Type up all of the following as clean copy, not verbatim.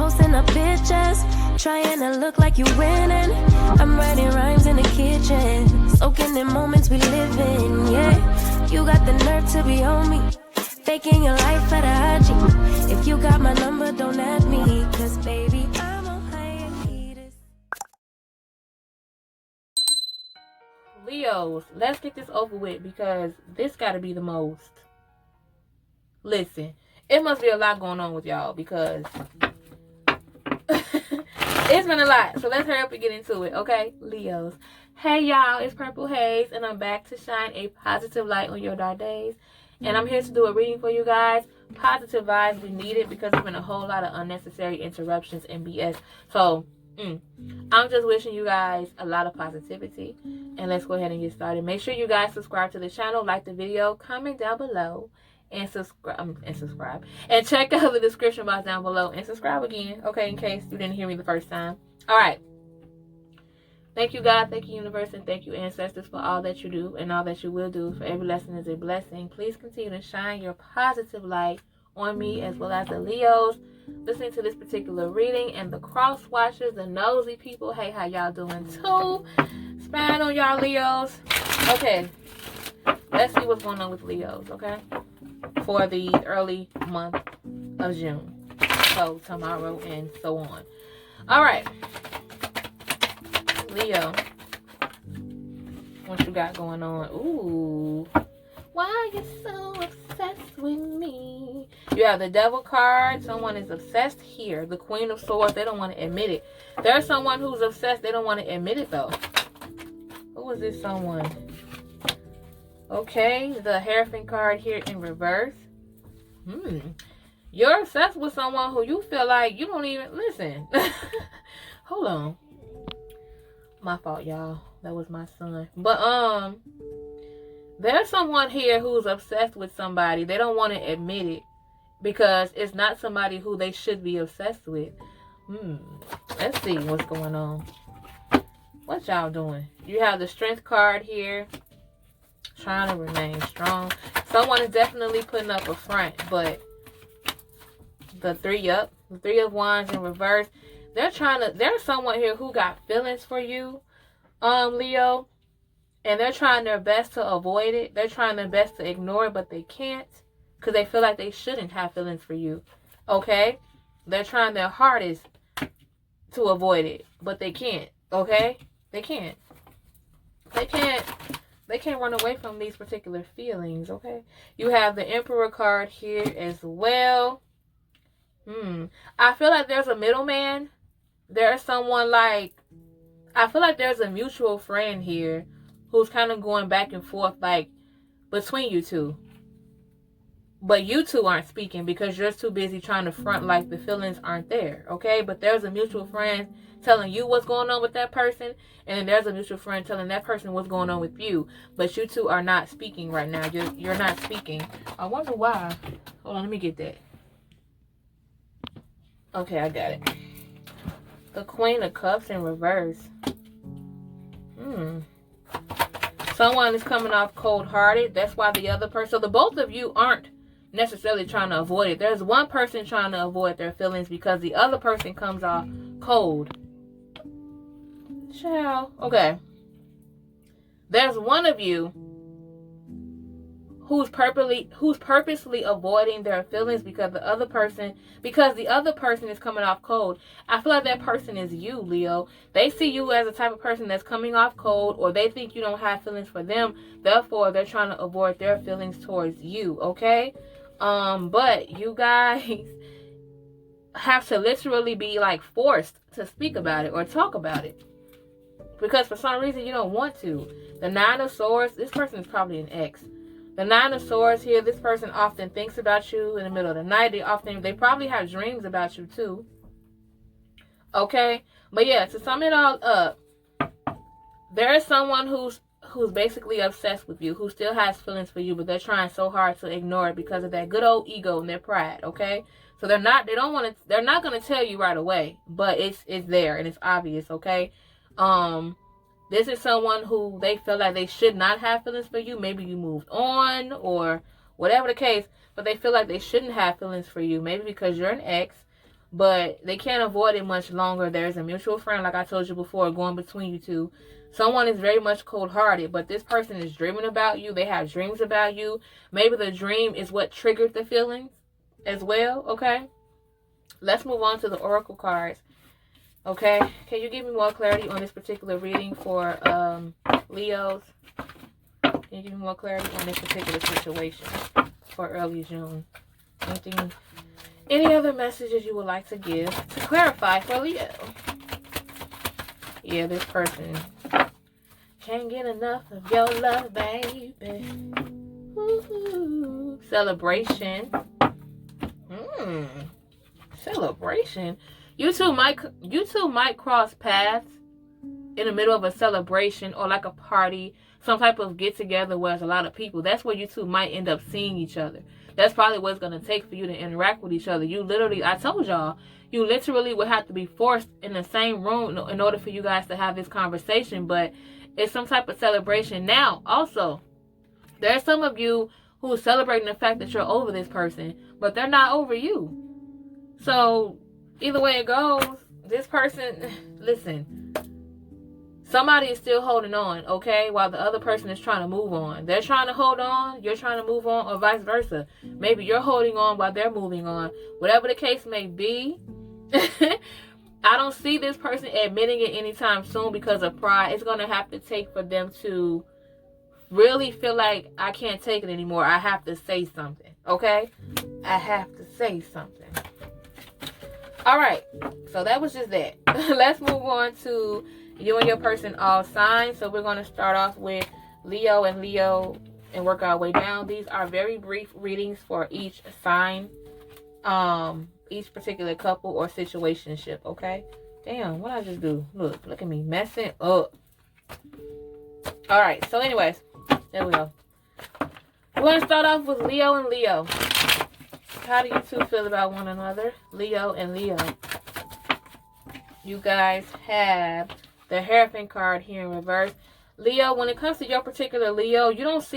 posting up pictures, trying to look like you winning. I'm writing rhymes in the kitchen, soaking in moments we live in, yeah. You got the nerve to be on me, faking your life for the IG. If you got my number, don't add me, cause baby, I'm on hiatus. Leos, let's get this over with because this gotta be the most. Listen, it must be a lot going on with y'all because it's been a lot. So let's hurry up and get into it, okay? Leos. Hey y'all, it's Purple Hayez, and I'm back to shine a positive light on your dark days. And I'm here to do a reading for you guys. Positive vibes, we need it because there's been a whole lot of unnecessary interruptions and BS. So, I'm just wishing you guys a lot of positivity. And let's go ahead and get started. Make sure you guys subscribe to the channel, like the video, comment down below, and subscribe. And check out the description box down below and subscribe again, okay, in case you didn't hear me the first time. All right. Thank you, God. Thank you, universe. And thank you, ancestors, for all that you do and all that you will do. For every lesson is a blessing. Please continue to shine your positive light on me as well as the Leos listening to this particular reading, and the cross watchers, the nosy people. Hey, how y'all doing too? Spine on y'all, Leos. Okay. Let's see what's going on with Leos, okay? For the early month of June. So tomorrow and so on. All right. Leo, what you got going on? Ooh, why are you so obsessed with me? You have the Devil card. Someone is obsessed here. The Queen of Swords. They don't want to admit it. There's someone who's obsessed. They don't want to admit it though. Who is this someone? Okay, the Hierophant card here in reverse. You're obsessed with someone who you feel like you don't even listen. Hold on. My fault, y'all. That was my son. But there's someone here who's obsessed with somebody. They don't want to admit it because it's not somebody who they should be obsessed with. Let's see what's going on. What y'all doing? You have the Strength card here. Trying to remain strong. Someone is definitely putting up a front, but the Three of Wands in reverse. There's someone here who got feelings for you, Leo, and they're trying their best to avoid it. They're trying their best to ignore it, but they can't because they feel like they shouldn't have feelings for you, okay? They're trying their hardest to avoid it, but they can't, okay? They can't run away from these particular feelings, okay? You have the Emperor card here as well. I feel like there's a middleman. There's someone like, I feel like there's a mutual friend here who's kind of going back and forth like between you two. But you two aren't speaking because you're too busy trying to front like the feelings aren't there, okay? But there's a mutual friend telling you what's going on with that person, and then there's a mutual friend telling that person what's going on with you. But you two are not speaking right now. You're not speaking. I wonder why. Hold on, let me get that. Okay, I got it. The Queen of Cups in reverse. Someone is coming off cold-hearted. That's why the other person... So the both of you aren't necessarily trying to avoid it. There's one person trying to avoid their feelings because the other person comes off cold. Child. Okay. There's one of you who's purposely avoiding their feelings because the other person is coming off cold. I feel like that person is you, Leo. They see you as a type of person that's coming off cold, or they think you don't have feelings for them. Therefore, they're trying to avoid their feelings towards you, okay? But you guys have to literally be like forced to speak about it or talk about it. Because for some reason you don't want to. The Nine of Swords, this person is probably an ex. The Nine of Swords here, this person often thinks about you in the middle of the night. They probably have dreams about you too. Okay? But yeah, to sum it all up, there is someone who's basically obsessed with you, who still has feelings for you, but they're trying so hard to ignore it because of that good old ego and their pride, okay? So they're not gonna tell you right away, but it's there and it's obvious, okay? This is someone who they feel like they should not have feelings for you. Maybe you moved on or whatever the case, but they feel like they shouldn't have feelings for you. Maybe because you're an ex. but they can't avoid it much longer. There's a mutual friend, like I told you before, going between you two. Someone is very much cold-hearted, but this person is dreaming about you. They have dreams about you. Maybe the dream is what triggered the feelings as well, okay? Let's move on to the oracle cards, okay? Can you give me more clarity on this particular reading for Leos? Can you give me more clarity on this particular situation for early June? Any other messages you would like to give to clarify for Leo? Yeah, this person can't get enough of your love, baby. Ooh, celebration. Celebration. You two might cross paths in the middle of a celebration or like a party, some type of get together where there's a lot of people. That's where you two might end up seeing each other. That's probably what it's going to take for you to interact with each other. You literally, I told y'all, you literally would have to be forced in the same room in order for you guys to have this conversation. But it's some type of celebration. Now, also, there's some of you who are celebrating the fact that you're over this person, but they're not over you. So, either way it goes, this person, listen, somebody is still holding on, okay? While the other person is trying to move on. They're trying to hold on, you're trying to move on, or vice versa. Maybe you're holding on while they're moving on. Whatever the case may be, I don't see this person admitting it anytime soon because of pride. It's going to have to take for them to really feel like, I can't take it anymore. I have to say something, okay? I have to say something. All right, so that was just that. Let's move on to you and your person, all signs. So we're going to start off with Leo and work our way down. These are very brief readings for each sign, each particular couple or situationship, okay? Damn, what I just do? Look at me messing up. All right, so anyways, there we go. We're going to start off with Leo and Leo. How do you two feel about one another? Leo and Leo. You guys have the Hierophant card here in reverse. Leo, when it comes to your particular Leo, you don't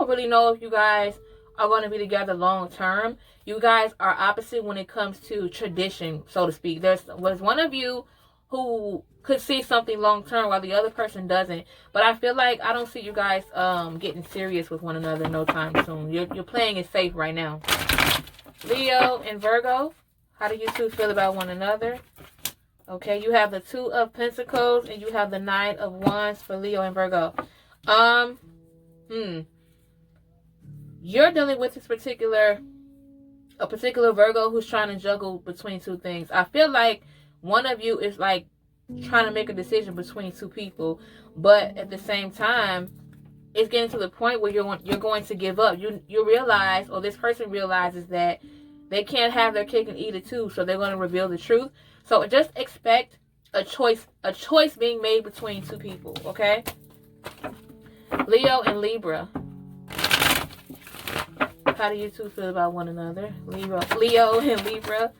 really know if you guys are going to be together long term. You guys are opposite when it comes to tradition, so to speak. Was one of you who could see something long term while the other person doesn't. But I feel like I don't see you guys getting serious with one another no time soon. You're playing it safe right now. Leo and Virgo, how do you two feel about one another? Okay, you have the 2 of Pentacles and you have the 9 of Wands for Leo and Virgo. You're dealing with a particular Virgo who's trying to juggle between 2 things. I feel like one of you is like trying to make a decision between 2 people, but at the same time, it's getting to the point where you're going to give up. You realize, or this person realizes, that they can't have their cake and eat it too, so they're going to reveal the truth. So just expect a choice being made between 2 people, okay? Leo and Libra. How do you two feel about one another? Leo and Libra.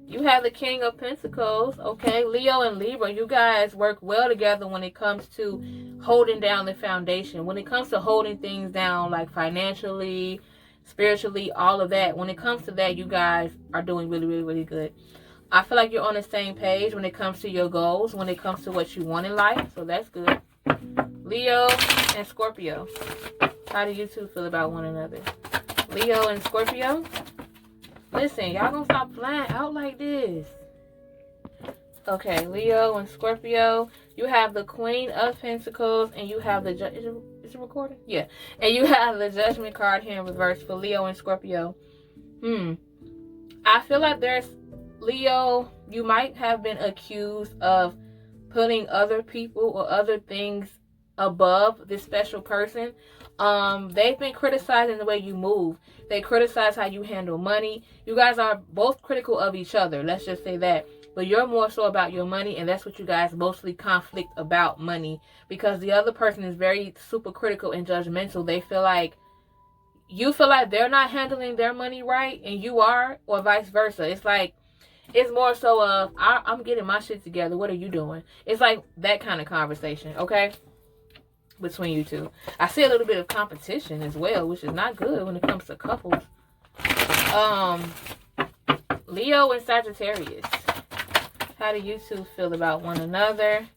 You have the King of Pentacles, okay? Leo and Libra, you guys work well together when it comes to holding down the foundation. When it comes to holding things down, like financially, spiritually, all of that. When it comes to that, you guys are doing really, really, really good. I feel like you're on the same page when it comes to your goals, when it comes to what you want in life. So that's good. Leo and Scorpio. How do you two feel about one another? Leo and Scorpio. Listen, y'all gonna stop flying out like this. Okay, Leo and Scorpio. You have the Queen of Pentacles and you have the... Is it recording? Yeah. And you have the Judgment card here in reverse for Leo and Scorpio. I feel like there's... Leo, you might have been accused of putting other people or other things above this special person. They've been criticizing the way you move. They criticize how you handle money. You guys are both critical of each other. Let's just say that. But you're more so about your money, and that's what you guys mostly conflict about, money. Because the other person is very super critical and judgmental. They feel like you feel like they're not handling their money right, and you are, or vice versa. It's like, it's more so of, I'm getting my shit together. What are you doing? It's like that kind of conversation, okay? Between you two. I see a little bit of competition as well, which is not good when it comes to couples. Leo and Sagittarius. How do you two feel about one another?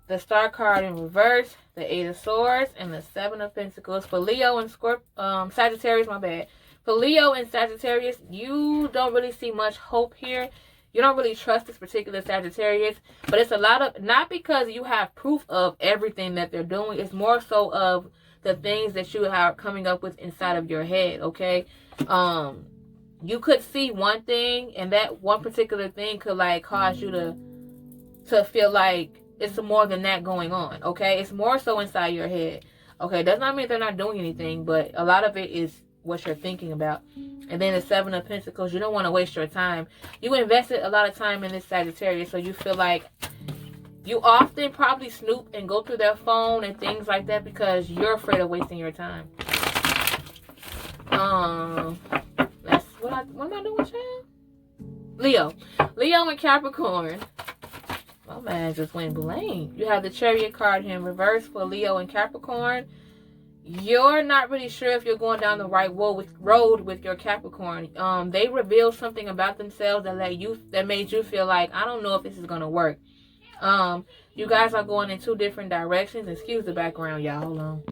The Star card in reverse, the Eight of Swords, and the Seven of Pentacles. For Leo and Sagittarius, my bad. For Leo and Sagittarius, you don't really see much hope here. You don't really trust this particular Sagittarius. But it's a lot of, not because you have proof of everything that they're doing. It's more so of the things that you are coming up with inside of your head, okay? You could see one thing, and that one particular thing could, like, cause you to feel like it's more than that going on, okay? It's more so inside your head, okay? Does not mean they're not doing anything, but a lot of it is what you're thinking about. And then the Seven of Pentacles, you don't want to waste your time. You invested a lot of time in this Sagittarius, so you feel like you often probably snoop and go through their phone and things like that because you're afraid of wasting your time. What am I doing, child? Leo and Capricorn. My man just went blank. You have the Chariot card here in reverse for Leo and Capricorn. You're not really sure if you're going down the right road with your Capricorn. They revealed something about themselves that made you feel like, I don't know if this is gonna work. You guys are going in two different directions. Excuse the background, y'all. Hold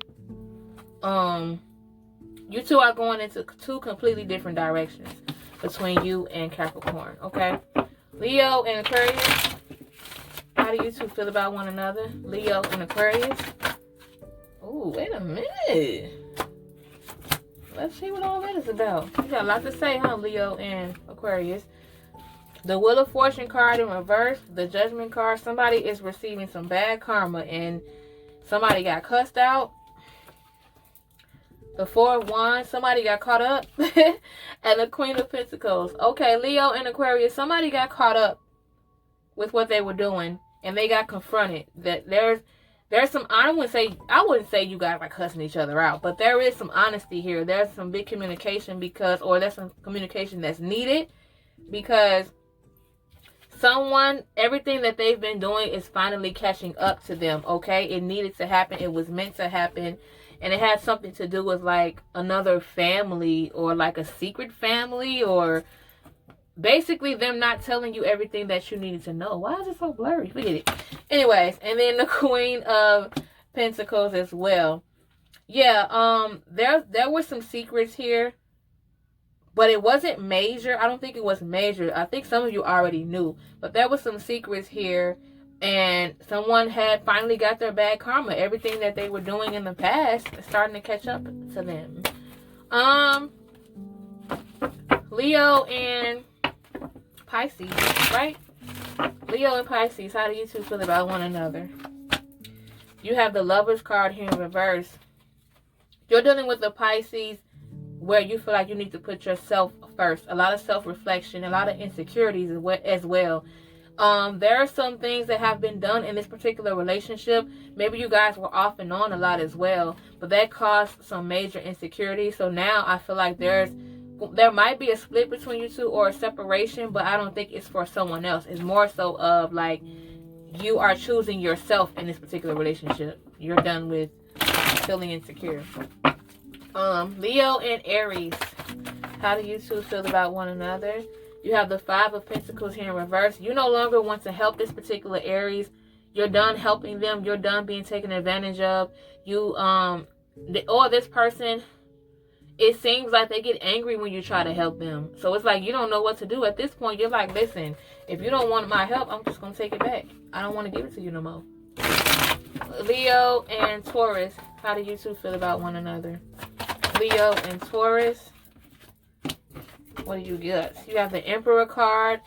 on. You two are going into two completely different directions between you and Capricorn, okay? Leo and Aquarius. How do you two feel about one another? Leo and Aquarius. Oh, wait a minute. Let's see what all that is about. You got a lot to say, huh, Leo and Aquarius? The Wheel of Fortune card in reverse, the Judgment card. Somebody is receiving some bad karma and somebody got cussed out. The Four of Wands, somebody got caught up. And the Queen of Pentacles. Okay, Leo and Aquarius, somebody got caught up with what they were doing and they got confronted. That there's some, I wouldn't say you guys are cussing each other out, but there is some honesty here. There's some big communication there's some communication that's needed because everything that they've been doing is finally catching up to them, okay? It needed to happen. It was meant to happen. And it had something to do with like another family or like a secret family or basically them not telling you everything that you needed to know. Why is it so blurry? Forget it. Anyways, and then the Queen of Pentacles as well. Yeah, there were some secrets here, but it wasn't major. I don't think it was major. I think some of you already knew, but there were some secrets here. And someone had finally got their bad karma. Everything that they were doing in the past is starting to catch up to them. Leo and Pisces, right? Leo and Pisces, how do you two feel about one another? You have the Lovers card here in reverse. You're dealing with the Pisces where you feel like you need to put yourself first. A lot of self-reflection, a lot of insecurities as well. There are some things that have been done in this particular relationship. Maybe you guys were off and on a lot as well, but that caused some major insecurity. So now I feel like there might be a split between you two or a separation, but I don't think it's for someone else. It's more so of like you are choosing yourself in this particular relationship. You're done with feeling insecure. Leo and Aries, how do you two feel about one another? You have the Five of Pentacles here in reverse. You no longer want to help this particular Aries. You're done helping them. You're done being taken advantage of. This person, it seems like they get angry when you try to help them. So it's like you don't know what to do. At this point, you're like, listen, if you don't want my help, I'm just going to take it back. I don't want to give it to you no more. Leo and Taurus, how do you two feel about one another? Leo and Taurus. What do you get? You have the Emperor card,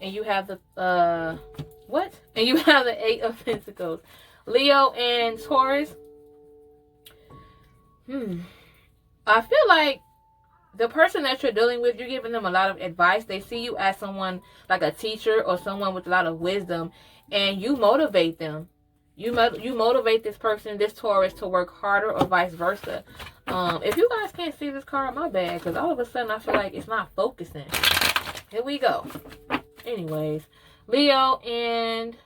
and you have the And you have the Eight of Pentacles. Leo and Taurus. I feel like the person that you're dealing with, you're giving them a lot of advice. They see you as someone like a teacher or someone with a lot of wisdom, and you motivate them. You motivate this person, this Taurus, to work harder or vice versa. If you guys can't see this card, my bad, because all of a sudden I feel like it's not focusing. Here we go. Anyways, Leo and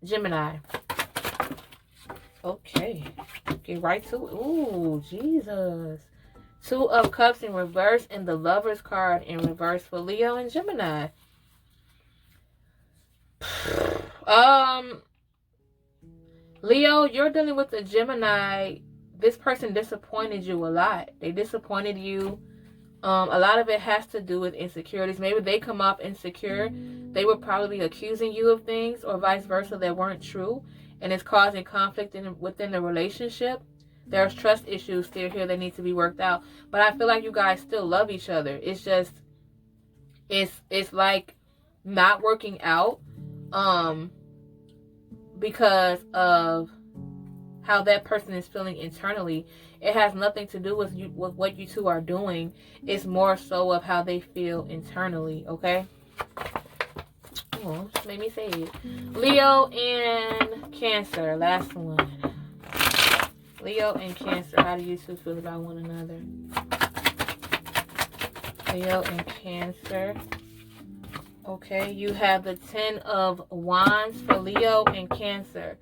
Gemini. Okay. Get right to it. Ooh, Jesus. Two of Cups in reverse and the Lovers card in reverse for Leo and Gemini. Leo, you're dealing with a Gemini. This person disappointed you a lot. They disappointed you. A lot of it has to do with insecurities. Maybe they come off insecure. They were probably accusing you of things or vice versa that weren't true. And it's causing conflict within the relationship. There's trust issues still here that need to be worked out. But I feel like you guys still love each other. It's just, it's like not working out because of how that person is feeling internally. It has nothing to do with what you two are doing. It's more so of how they feel internally, okay? Oh, just made me say it. Leo and Cancer, last one. Leo and Cancer, how do you two feel about one another? Leo and Cancer. Okay, you have the 10 of Wands for Leo and Cancer.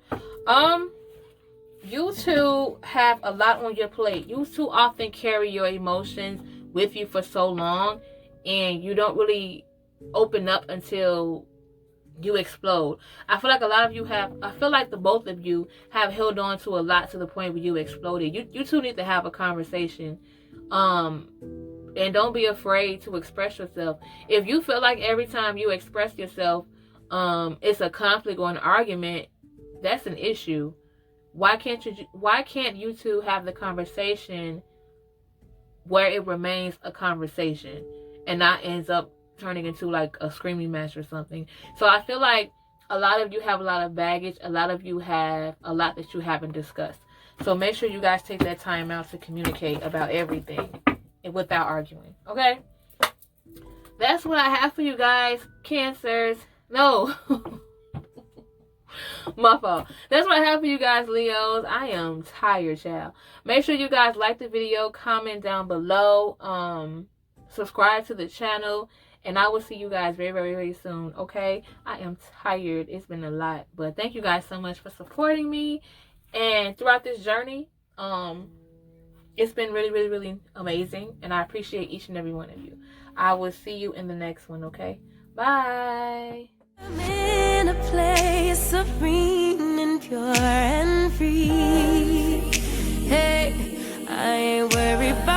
You two have a lot on your plate. You two often carry your emotions with you for so long, and you don't really open up until you explode. I feel like a lot of you have, I feel like the both of you have held on to a lot to the point where you exploded. You two need to have a conversation. And don't be afraid to express yourself. If you feel like every time you express yourself, it's a conflict or an argument, that's an issue. Why can't you two have the conversation where it remains a conversation and not ends up turning into like a screaming match or something? So I feel like a lot of you have a lot of baggage. A lot of you have a lot that you haven't discussed. So make sure you guys take that time out to communicate about everything without arguing. Okay? That's what I have for you guys, Cancers. No. My fault. That's what I have for you guys, Leos. I am tired, child. Make sure you guys like the video, comment down below, subscribe to the channel, and I will see you guys very, very, very soon, okay? I am tired. It's been a lot, but thank you guys so much for supporting me, and throughout this journey, it's been really, really, really amazing, and I appreciate each and every one of you. I will see you in the next one, okay? Bye. I'm in a place serene and pure and free. Hey, I ain't worried about